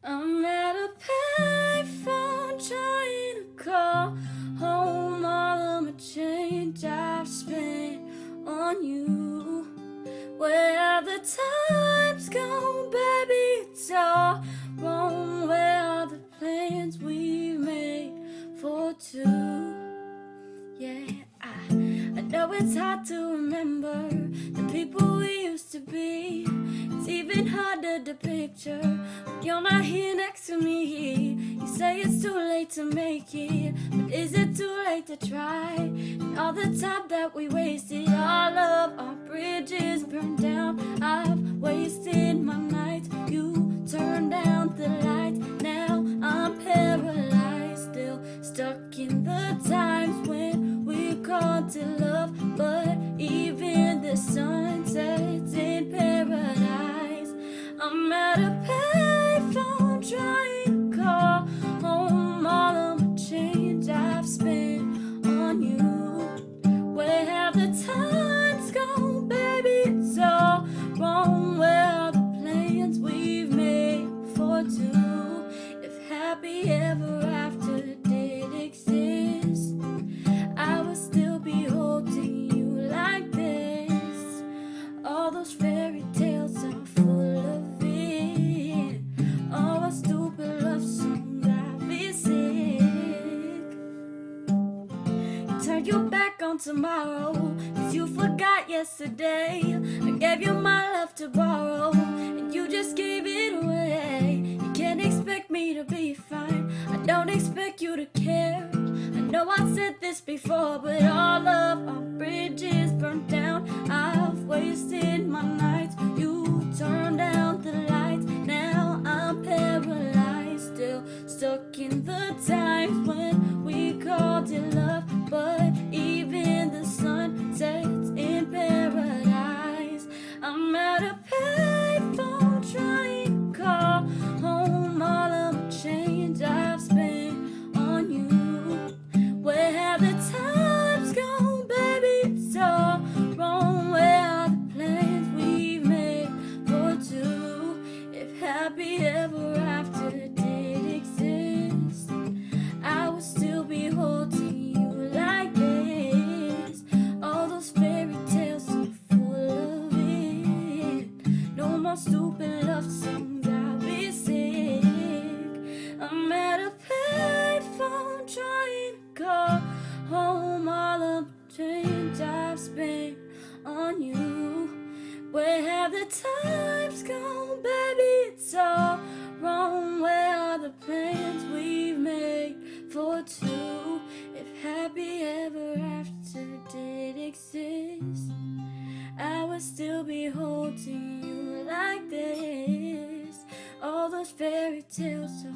I'm at a payphone trying to call home all of my change I've spent on you. Where have the times gone, baby? It's all wrong. Where are the plans we made for two? Yeah, I know it's hard to remember the people we used to be. It's even harder to picture when you're not here next to me. You say it's too late to make it, but is it too late to try? And all the time that we wasted, all of our bridges burned down. I've wasted my nights, you turned down the lights. Now I'm paralyzed, still stuck in the times when we called to love. But even the sun sets in paradise. I'm at a payphone trying to call home all of my change I've spent on you. Where have the times gone, baby? It's all wrong. Where are the plans we've made for two? If happy ever after did exist, I would still be holding you like this. All those fairy tales are full of it. All our stupid love songs, I'd be sick. You turned your back on tomorrow, 'cause you forgot yesterday. I gave you my love to borrow, and you just gave it away. You can't expect me to be fine, I don't expect you to care. I know I said this before, but all of our bridges burnt down. I've wasted my nights, you turned down the lights. Now I'm paralyzed, still stuck in the times when we called it love. But even the sun sets in paradise. I'm at a payphone trying to call home all of my change I've spent on you. Where have the times gone, baby? It's all wrong. Where are the plans we've made for two? If happy ever after did exist, I would still be holding you like this. All those fairy tales are full of it. No more stupid love songs, I'll be sick. I'm at a payphone trying to call home all of the change I've spent on you. Where have the times gone, baby? It's all wrong. Where are the plans we've made for two? If happy ever after did exist, I would still be holding you like this. All those fairy tales are